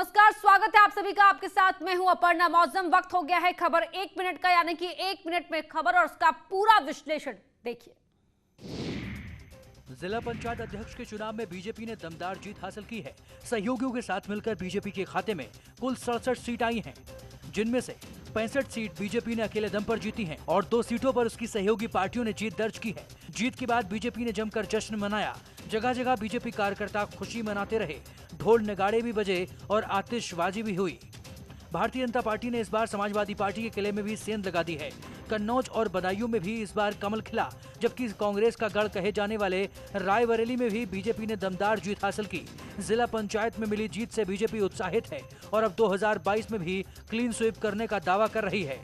नमस्कार, स्वागत है आप सभी का। आपके साथ मैं हूं अपर्णा। मौसम वक्त हो गया है खबर 1 मिनट का, यानी कि 1 मिनट में खबर और उसका पूरा विश्लेषण देखिए। जिला पंचायत अध्यक्ष के चुनाव में बीजेपी ने दमदार जीत हासिल की है। सहयोगियों के साथ मिलकर बीजेपी के खाते में कुल 67 सीट आई हैं, जिनमें से 65 सीट बीजेपी ने अकेले दम पर जीती हैं और 2 सीटों पर उसकी सहयोगी पार्टियों ने जीत दर्ज की है। जीत के बाद बीजेपी ने जमकर जश्न मनाया। जगह जगह बीजेपी कार्यकर्ता खुशी मनाते रहे, ढोल नगाड़े भी बजे और आतिशबाजी भी हुई। भारतीय जनता पार्टी ने इस बार समाजवादी पार्टी के किले में भी सेंध लगा दी है। कन्नौज और बदायूं में भी इस बार कमल खिला, जबकि कांग्रेस का गढ़ कहे जाने वाले रायबरेली में भी बीजेपी ने दमदार जीत हासिल की। जिला पंचायत में मिली जीत से बीजेपी उत्साहित है और अब 2022 में भी क्लीन स्वीप करने का दावा कर रही है।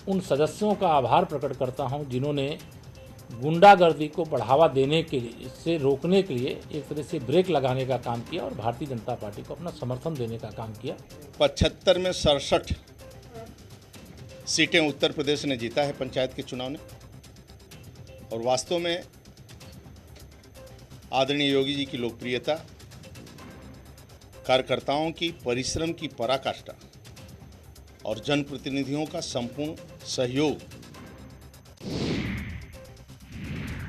उन सदस्यों का आभार प्रकट करता हूं जिन्होंने गुंडागर्दी को बढ़ावा देने के लिए, इससे रोकने के लिए एक तरह से ब्रेक लगाने का काम किया और भारतीय जनता पार्टी को अपना समर्थन देने का काम किया। 75 में 67 सीटें उत्तर प्रदेश ने जीता है पंचायत के चुनाव ने, और वास्तव में आदरणीय योगी जी की लोकप्रियता, कार्यकर्ताओं की परिश्रम की पराकाष्ठा और जनप्रतिनिधियों का संपूर्ण सहयोग।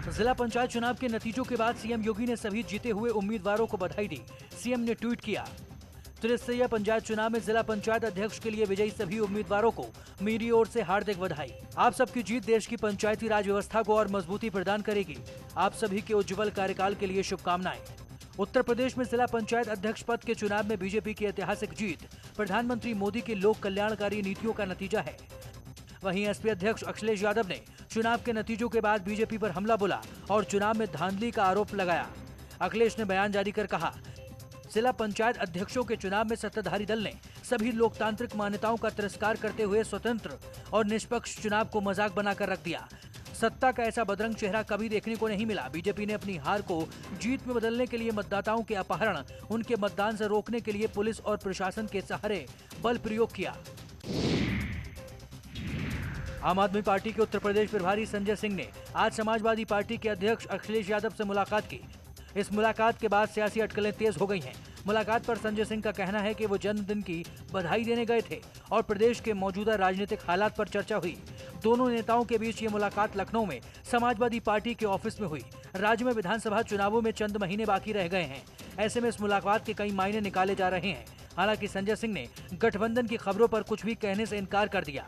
जिला पंचायत चुनाव के नतीजों के बाद सीएम योगी ने सभी जीते हुए उम्मीदवारों को बधाई दी। सीएम ने ट्वीट किया, त्रिस्तरीय पंचायत चुनाव में जिला पंचायत अध्यक्ष के लिए विजयी सभी उम्मीदवारों को मेरी ओर से हार्दिक बधाई। आप सबकी जीत देश की पंचायती राज व्यवस्था को और मजबूती प्रदान करेगी। आप सभी के उज्जवल कार्यकाल के लिए शुभकामनाएं। उत्तर प्रदेश में जिला पंचायत अध्यक्ष पद के चुनाव में बीजेपी की ऐतिहासिक जीत प्रधानमंत्री मोदी की लोक कल्याणकारी नीतियों का नतीजा है। वहीं एसपी अध्यक्ष अखिलेश यादव ने चुनाव के नतीजों के बाद बीजेपी पर हमला बोला और चुनाव में धांधली का आरोप लगाया। अखिलेश ने बयान जारी कर कहा, जिला पंचायत अध्यक्षों के चुनाव में सत्ताधारी दल ने सभी लोकतांत्रिक मान्यताओं का तिरस्कार करते हुए स्वतंत्र और निष्पक्ष चुनाव को मजाक बनाकर रख दिया। सत्ता का ऐसा बदरंग चेहरा कभी देखने को नहीं मिला। बीजेपी ने अपनी हार को जीत में बदलने के लिए मतदाताओं के अपहरण, उनके मतदान से रोकने के लिए पुलिस और प्रशासन के सहारे बल प्रयोग किया। आम आदमी पार्टी के उत्तर प्रदेश प्रभारी संजय सिंह ने आज समाजवादी पार्टी के अध्यक्ष अखिलेश यादव से मुलाकात की। इस मुलाकात के बाद सियासी अटकलें तेज हो गई हैं। मुलाकात पर संजय सिंह का कहना है कि वो जन्मदिन की बधाई देने गए थे और प्रदेश के मौजूदा राजनीतिक हालात पर चर्चा हुई। दोनों नेताओं के बीच ये मुलाकात लखनऊ में समाजवादी पार्टी के ऑफिस में हुई। राज्य में विधानसभा चुनावों में चंद महीने बाकी रह गए हैं। ऐसे में इस मुलाकात के कई मायने निकाले जा रहे हैं। हालांकि संजय सिंह ने गठबंधन की खबरों पर कुछ भी कहने से इनकार कर दिया।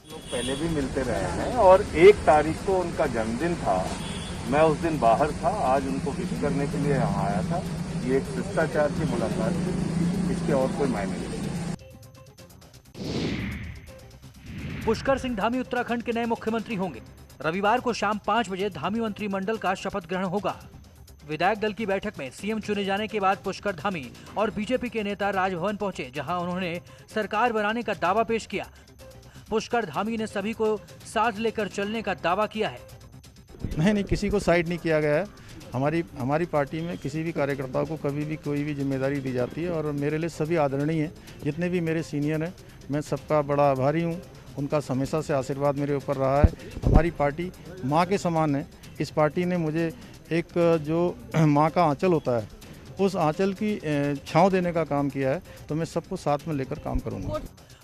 लोग पहले भी मिलते रहे हैं और 1 तारीख को उनका जन्मदिन था। मैं उस दिन बाहर था, आज उनको विश करने के लिए यहाँ आया था। ये एक शिष्टाचार की मुलाकात थी, इसके और कोई मायने नहीं। पुष्कर सिंह धामी उत्तराखंड के नए मुख्यमंत्री होंगे। रविवार को शाम 5 बजे धामी मंत्रिमंडल का शपथ ग्रहण होगा। विधायक दल की बैठक में सीएम चुने जाने के बाद पुष्कर धामी और बीजेपी के नेता राजभवन पहुंचे, जहां उन्होंने सरकार बनाने का दावा पेश किया। पुष्कर धामी ने सभी को साथ लेकर चलने का दावा किया है। नहीं, किसी को साइड नहीं किया गया है। हमारी पार्टी में किसी भी कार्यकर्ता को कभी भी कोई भी जिम्मेदारी दी जाती है और मेरे लिए सभी आदरणीय हैं। जितने भी मेरे सीनियर हैं, मैं सबका बड़ा आभारी हूँ। उनका हमेशा से आशीर्वाद मेरे ऊपर रहा है। हमारी पार्टी माँ के समान है। इस पार्टी ने मुझे एक जो माँ का आंचल होता है, उस आंचल की छाँव देने का काम किया है, तो मैं सबको साथ में लेकर काम करूँगा।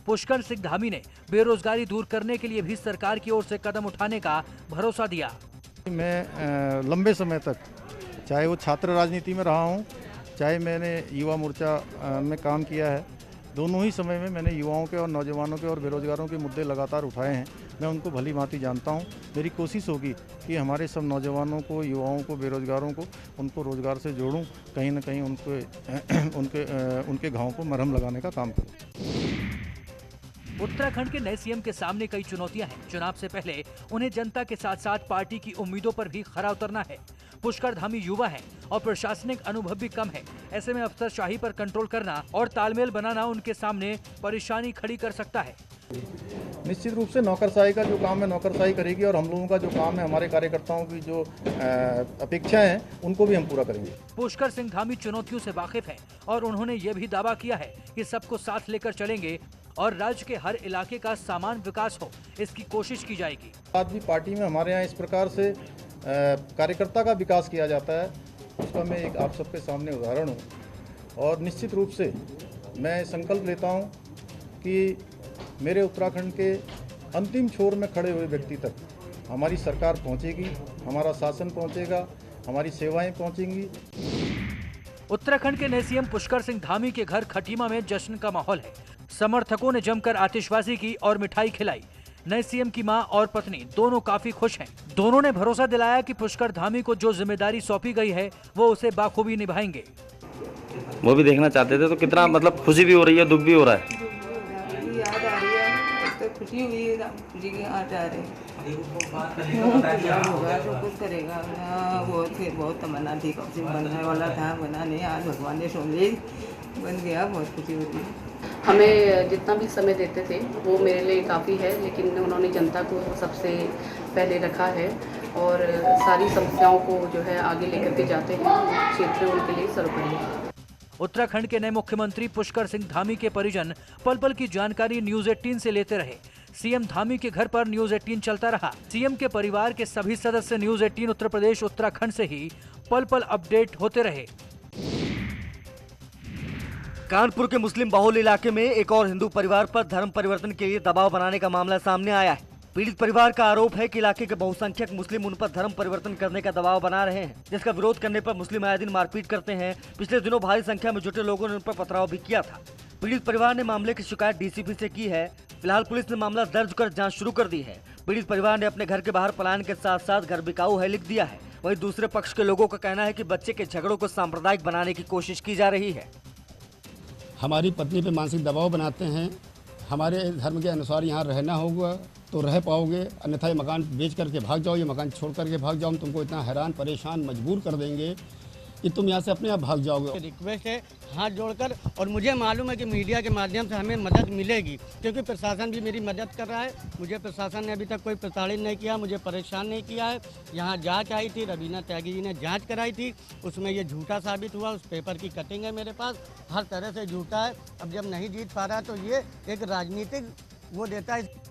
पुष्कर सिंह धामी ने बेरोजगारी दूर करने के लिए भी सरकार की ओर से कदम उठाने का भरोसा दिया। मैं लंबे समय तक, चाहे वो छात्र राजनीति में रहा हूँ, चाहे मैंने युवा मोर्चा में काम किया है, दोनों ही समय में मैंने युवाओं के और नौजवानों के और बेरोजगारों के मुद्दे लगातार उठाए हैं। मैं उनको भली भांति जानता हूँ। मेरी कोशिश होगी कि हमारे सब नौजवानों को, युवाओं को, बेरोजगारों को, उनको रोजगार से जोड़ूं, कहीं ना कहीं उनके घावों को मरहम लगाने का काम करूँ। उत्तराखंड के नए सीएम के सामने कई चुनौतियां हैं। चुनाव से पहले उन्हें जनता के साथ साथ पार्टी की उम्मीदों पर भी खरा उतरना है। पुष्कर धामी युवा हैं और प्रशासनिक अनुभव भी कम है। ऐसे में अफसरशाही पर कंट्रोल करना और तालमेल बनाना उनके सामने परेशानी खड़ी कर सकता है। निश्चित रूप से नौकरशाही का जो काम है नौकरशाही करेगी और हम लोगों का जो काम है, हमारे कार्यकर्ताओं की जो अपेक्षाएं हैं, उनको भी हम पूरा करेंगे। पुष्कर सिंह धामी चुनौतियों से वाकिफ हैं और उन्होंने ये भी दावा किया है कि सबको साथ लेकर चलेंगे और राज्य के हर इलाके का समान विकास हो, इसकी कोशिश की जाएगी। आज भी पार्टी में हमारे यहाँ इस प्रकार से कार्यकर्ता का विकास किया जाता है, उसका मैं एक आप सबके सामने उदाहरण हूँ। और निश्चित रूप से मैं संकल्प लेता हूं कि मेरे उत्तराखंड के अंतिम छोर में खड़े हुए व्यक्ति तक हमारी सरकार पहुंचेगी, हमारा शासन पहुंचेगा, हमारी सेवाएं पहुंचेंगी। उत्तराखंड के नए सीएम पुष्कर सिंह धामी के घर खटीमा में जश्न का माहौल है। समर्थकों ने जमकर आतिशबाजी की और मिठाई खिलाई। नए सीएम की मां और पत्नी दोनों काफी खुश हैं। दोनों ने भरोसा दिलाया कि पुष्कर धामी को जो जिम्मेदारी सौंपी गई है वो उसे बाखूबी निभाएंगे। वो भी देखना चाहते थे, तो कितना मतलब खुशी भी हो रही है, दुख भी हो रहा है। याद आ रही है तो खुशी हुई है, खुशी के हाथ आ रहे होगा जो कुछ करेगा। वो फिर बहुत तमन्ना थी, कब से बनने वाला था, बना नहीं, आज भगवान ने सुन ली, बन गया। बहुत खुशी होती है। हमें जितना भी समय देते थे वो मेरे लिए काफ़ी है, लेकिन उन्होंने जनता को सबसे पहले रखा है और सारी समस्याओं को जो है आगे लेकर के जाते हैं। क्षेत्र उनके लिए सर्वोपरि है। उत्तराखंड के नए मुख्यमंत्री पुष्कर सिंह धामी के परिजन पल पल की जानकारी न्यूज 18 से लेते रहे। सीएम धामी के घर पर न्यूज 18 चलता रहा। सीएम के परिवार के सभी सदस्य न्यूज 18 उत्तर प्रदेश उत्तराखंड से ही पल पल अपडेट होते रहे। कानपुर के मुस्लिम बहुल इलाके में एक और हिंदू परिवार पर धर्म परिवर्तन के लिए दबाव बनाने का मामला सामने आया है। पीड़ित परिवार का आरोप है कि इलाके के बहुसंख्यक मुस्लिम उन पर धर्म परिवर्तन करने का दबाव बना रहे हैं, जिसका विरोध करने पर मुस्लिम आए दिन मारपीट करते हैं। पिछले दिनों भारी संख्या में जुटे लोगों ने उन पर पथराव भी किया था। पीड़ित परिवार ने मामले की शिकायत डीसीपी से की है। फिलहाल पुलिस ने मामला दर्ज कर जाँच शुरू कर दी है। पीड़ित परिवार ने अपने घर के बाहर पलायन के साथ साथ घर बिकाऊ है लिख दिया है। वहीं दूसरे पक्ष के लोगों का कहना है कि बच्चे के झगड़ों को सांप्रदायिक बनाने की कोशिश की जा रही है। हमारी पत्नी पे मानसिक दबाव बनाते हैं। हमारे धर्म के अनुसार यहाँ रहना होगा तो रह पाओगे, अन्यथा ये मकान बेच करके भाग जाओ, ये मकान छोड़ करके भाग जाओ, हम तुमको इतना हैरान परेशान मजबूर कर देंगे कि तुम यहाँ से अपने आप भाग जाओगे। रिक्वेस्ट है हाथ जोड़कर, और मुझे मालूम है कि मीडिया के माध्यम से हमें मदद मिलेगी, क्योंकि प्रशासन भी मेरी मदद कर रहा है। मुझे प्रशासन ने अभी तक कोई प्रताड़ित नहीं किया, मुझे परेशान नहीं किया है। यहाँ जांच आई थी, रवीना त्यागी जी ने जांच कराई थी, उसमें ये झूठा साबित हुआ। उस पेपर की कटिंग है मेरे पास, हर तरह से झूठा है। अब जब नहीं जीत पा रहा तो ये एक राजनीतिक वो देता है।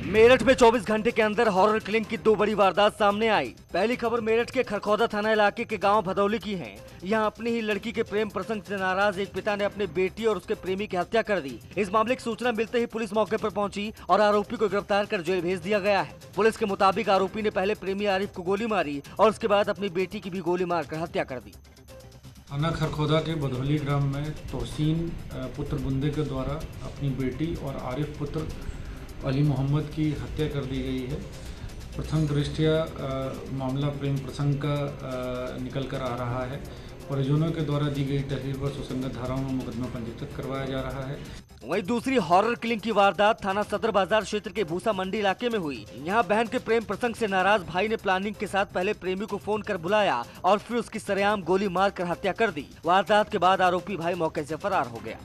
मेरठ में 24 घंटे के अंदर हॉरर किलिंग की 2 बड़ी वारदात सामने आई। पहली खबर मेरठ के खरखौदा थाना इलाके के गांव भदौली की है। यहां अपनी ही लड़की के प्रेम प्रसंग से नाराज एक पिता ने अपनी बेटी और उसके प्रेमी की हत्या कर दी। इस मामले की सूचना मिलते ही पुलिस मौके पर पहुंची और आरोपी को गिरफ्तार कर जेल भेज दिया गया है। पुलिस के मुताबिक आरोपी ने पहले प्रेमी आरिफ को गोली मारी और उसके बाद अपनी बेटी की भी गोली मारकर हत्या कर दी। थाना खरखौदा के बधौली ग्राम में तोहसीन पुत्र बुंदे के द्वारा अपनी बेटी और आरिफ पुत्र अली मोहम्मद की हत्या कर दी गई है। प्रथम दृष्टया मामला प्रेम प्रसंग का निकल कर आ रहा है। परिजनों के द्वारा दी गई तहरीर पर सुसंगत धाराओं में मुकदमा पंजीकृत करवाया जा रहा है। वहीं दूसरी हॉरर किलिंग की वारदात थाना सदर बाजार क्षेत्र के भूसा मंडी इलाके में हुई। यहां बहन के प्रेम प्रसंग से नाराज भाई ने प्लानिंग के साथ पहले प्रेमी को फोन कर बुलाया और फिर उसकी सरेआम गोली मारकर हत्या कर दी। वारदात के बाद आरोपी भाई मौके से फरार हो गया।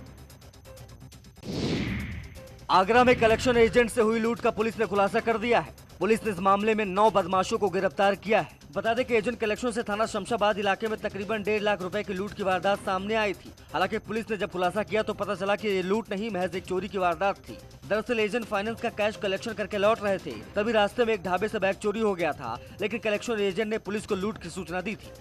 आगरा में कलेक्शन एजेंट से हुई लूट का पुलिस ने खुलासा कर दिया है। पुलिस ने इस मामले में 9 बदमाशों को गिरफ्तार किया है। बता दें कि एजेंट कलेक्शन से थाना शमशाबाद इलाके में तकरीबन 1.5 लाख रुपए की लूट की वारदात सामने आई थी। हालांकि पुलिस ने जब खुलासा किया तो पता चला कि ये लूट नहीं, महज एक चोरी की वारदात थी। दरअसल एजेंट फाइनेंस का कैश कलेक्शन करके लौट रहे थे, तभी रास्ते में एक ढाबे से बैग चोरी हो गया था, लेकिन कलेक्शन एजेंट ने पुलिस को लूट की सूचना दी थी।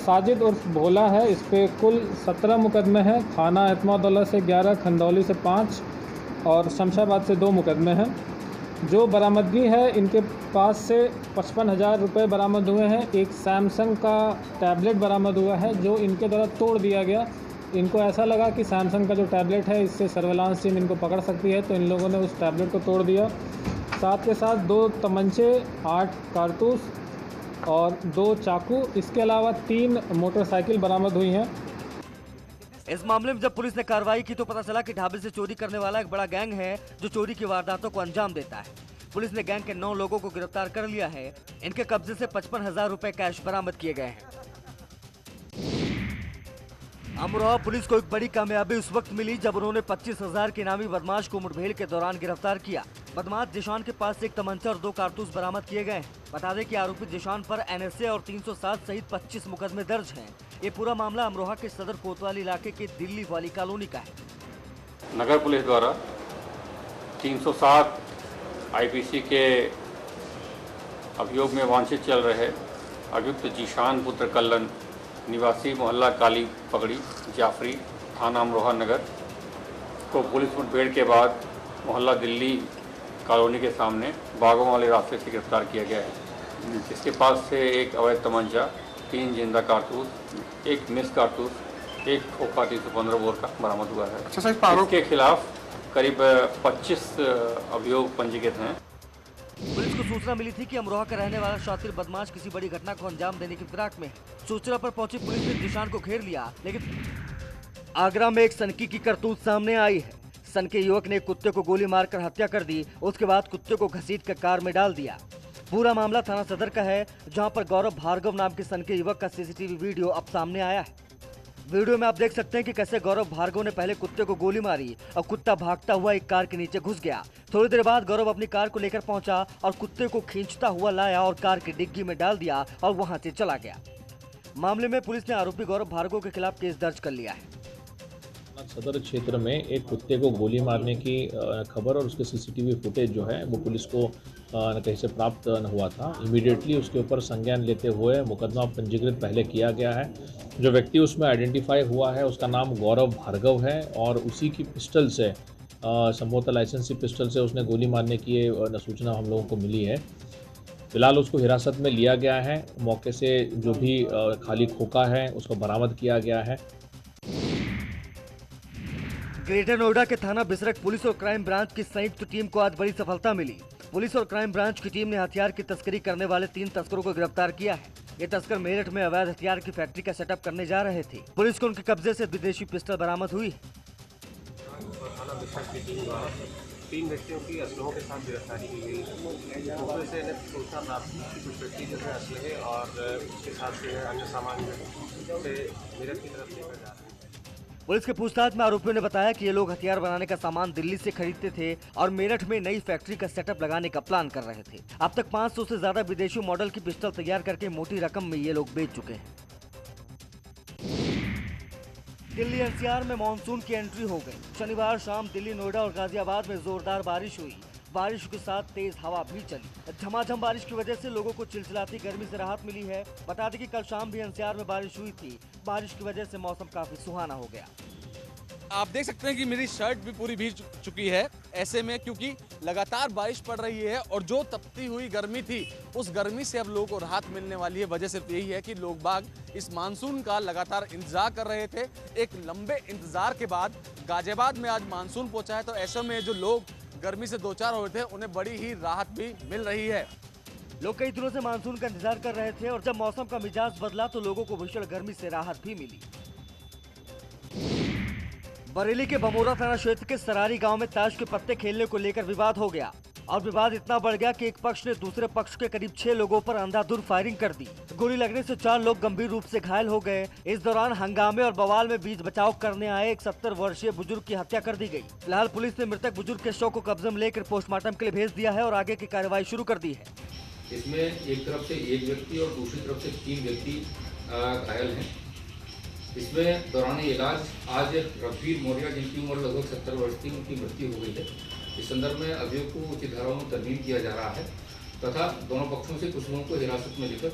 साजिद उर्फ भोला है, इस पे कुल 17 मुकदमे हैं। थाना एतमादुल्लाह से 11, खंदौली से 5 और शमशाबाद से 2 मुकदमे हैं। जो बरामदगी है, इनके पास से 55,000 रुपये बरामद हुए हैं। एक सैमसंग का टैबलेट बरामद हुआ है जो इनके द्वारा तोड़ दिया गया। इनको ऐसा लगा कि सैमसंग का जो टैबलेट है इससे सर्वेलांस टीम इनको पकड़ सकती है, तो इन लोगों ने उस टैबलेट को तोड़ दिया। साथ के साथ 2 तमंचे, 8 कारतूस और 2 चाकू, इसके अलावा 3 मोटरसाइकिल बरामद हुई हैं। इस मामले में जब पुलिस ने कार्रवाई की तो पता चला कि ढाबे से चोरी करने वाला एक बड़ा गैंग है जो चोरी की वारदातों को अंजाम देता है। पुलिस ने गैंग के 9 लोगों को गिरफ्तार कर लिया है। इनके कब्जे से 55,000 रुपए कैश बरामद किए गए हैं। अमरोहा पुलिस को एक बड़ी कामयाबी उस वक्त मिली जब उन्होंने 25,000 के इनामी बदमाश को मुठभेड़ के दौरान गिरफ्तार किया। बदमाश जिशान के पास से एक तमंचा और 2 कारतूस बरामद किए गए हैं। बता दें कि आरोपी जिशान पर NSA और 307 सहित 25 मुकदमे दर्ज हैं। ये पूरा मामला अमरोहा के सदर कोतवाली इलाके के दिल्ली वाली कॉलोनी का है। नगर पुलिस द्वारा 307 IPC के अभियोग में वांछित चल रहे अभियुक्त जिशान पुत्र कल्लन निवासी मोहल्ला काली पगड़ी जाफरी थाना अमरोहा नगर को पुलिस मुठभेड़ के बाद मोहल्ला दिल्ली कॉलोनी के सामने बागों वाले रास्ते से गिरफ्तार किया गया है। इसके पास से एक अवैध तमंचा, 3 जिंदा कारतूस, 1 मिस कारतूस, 1 खोखा 315 बोर का बरामद हुआ है। इसके खिलाफ करीब 25 अभियोग पंजीकृत हैं। पुलिस को सूचना मिली थी कि अमरोहा का रहने वाला शातिर बदमाश किसी बड़ी घटना को अंजाम देने की फिराक में है। सूचना पर पहुंची पुलिस ने जिशान को घेर लिया, लेकिन आगरा में एक सनकी की करतूत सामने आई है। सनकी युवक ने कुत्ते को गोली मारकर हत्या कर दी। उसके बाद कुत्ते को घसीटकर कार में डाल दिया। पूरा मामला थाना सदर का है, जहां पर गौरव भार्गव नाम के सनकी युवक का सीसीटीवी वीडियो अब सामने आया है। वीडियो में आप देख सकते हैं कि कैसे गौरव भार्गव ने पहले कुत्ते को गोली मारी और कुत्ता भागता हुआ एक कार के नीचे घुस गया। थोड़ी देर बाद गौरव अपनी कार को लेकर पहुंचा और कुत्ते को खींचता हुआ लाया और कार की डिग्गी में डाल दिया और वहां से चला गया। मामले में पुलिस ने आरोपी गौरव भार्गव के खिलाफ केस दर्ज कर लिया है। सदर क्षेत्र में एक कुत्ते को गोली मारने की खबर और उसके सीसीटीवी फुटेज जो है वो पुलिस को कहीं से प्राप्त हुआ था। इमीडिएटली उसके ऊपर संज्ञान लेते हुए मुकदमा पंजीकृत पहले किया गया है। जो व्यक्ति उसमें आइडेंटिफाई हुआ है उसका नाम गौरव भार्गव है और उसी की पिस्टल से संभवतः लाइसेंसी पिस्टल से उसने गोली मारने की सूचना हम लोगों को मिली है। फिलहाल उसको हिरासत में लिया गया है। मौके से जो भी खाली खोखा है उसको बरामद किया गया है। ग्रेटर नोएडा के थाना बिसरख पुलिस और क्राइम ब्रांच की संयुक्त टीम को आज बड़ी सफलता मिली। पुलिस और क्राइम ब्रांच की टीम ने हथियार की तस्करी करने वाले 3 तस्करों को गिरफ्तार किया है। ये तस्कर मेरठ में अवैध हथियार की फैक्ट्री का सेटअप करने जा रहे थे। पुलिस को उनके कब्जे से विदेशी पिस्टल बरामद हुई। थाना बिसरख की टीम द्वारा 3 व्यक्तियों की असलहों के साथ गिरफ्तारी की गई। मौके से सूचना प्राप्त की कि कुछ व्यक्ति जो है असलहे और उसके साथ अन्य सामान से मेरठ की तरफ लेकर जा रहे हैं। पुलिस के पूछताछ में आरोपियों ने बताया कि ये लोग हथियार बनाने का सामान दिल्ली से खरीदते थे और मेरठ में नई फैक्ट्री का सेटअप लगाने का प्लान कर रहे थे। अब तक 500 से ज्यादा विदेशी मॉडल की पिस्टल तैयार करके मोटी रकम में ये लोग बेच चुके हैं। दिल्ली एनसीआर में मानसून की एंट्री हो गई। शनिवार शाम दिल्ली, नोएडा और गाजियाबाद में जोरदार बारिश हुई। बारिश के साथ तेज हवा भी चली। झमाझम बारिश की वजह से लोगों को चिलचिलाती गर्मी से राहत मिली है। बता दें कि कल शाम भी एनसीआर में बारिश हुई थी। बारिश की वजह से मौसम काफी सुहाना हो गया। आप देख सकते हैं कि मेरी शर्ट भी पूरी भीग चुकी है ऐसे में, क्योंकि लगातार बारिश पड़ रही है और जो तपती हुई गर्मी थी उस गर्मी से अब लोगों को राहत मिलने वाली है। वजह सिर्फ यही है कि लोग बाग इस मानसून का लगातार इंतजार कर रहे थे। एक लंबे इंतजार के बाद गाजियाबाद में आज मानसून पहुंचा है, तो ऐसे में जो लोग गर्मी से 2-4 हो रहे थे उन्हें बड़ी ही राहत भी मिल रही है। लोग कई दिनों से मानसून का इंतजार कर रहे थे और जब मौसम का मिजाज बदला तो लोगों को भीषण गर्मी से राहत भी मिली। बरेली के बमोरा थाना क्षेत्र के सरारी गांव में ताश के पत्ते खेलने को लेकर विवाद हो गया और विवाद इतना बढ़ गया कि एक पक्ष ने दूसरे पक्ष के करीब 6 लोगों पर अंधाधुंध फायरिंग कर दी। गोली लगने से 4 लोग गंभीर रूप से घायल हो गए। इस दौरान हंगामे और बवाल में बीच बचाव करने आए एक 70 वर्षीय बुजुर्ग की हत्या कर दी गई। फिलहाल पुलिस ने मृतक बुजुर्ग के शव को कब्जे में लेकर पोस्टमार्टम के लिए भेज दिया है और आगे की कार्रवाई शुरू कर दी है। इसमें एक तरफ से 1 व्यक्ति और दूसरी तरफ से 3 व्यक्ति घायल हैं। इसमें दौरान इलाज आज रघुवीर मौर्य, जिनकी उम्र लगभग 70 वर्ष थी, उनकी मृत्यु हो गई है। इस संदर्भ में अभियोग को उचित धाराओं में तरमीम किया जा रहा है तथा दोनों पक्षों से कुछ लोगों को हिरासत में लेकर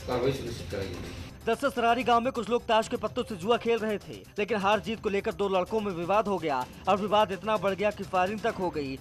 कार्रवाई सुनिश्चित कराई गई। दरअसल सरारी गांव में कुछ लोग ताश के पत्तों से जुआ खेल रहे थे, लेकिन हार जीत को लेकर 2 लड़कों में विवाद हो गया और विवाद इतना बढ़ गया कि फायरिंग तक हो गई।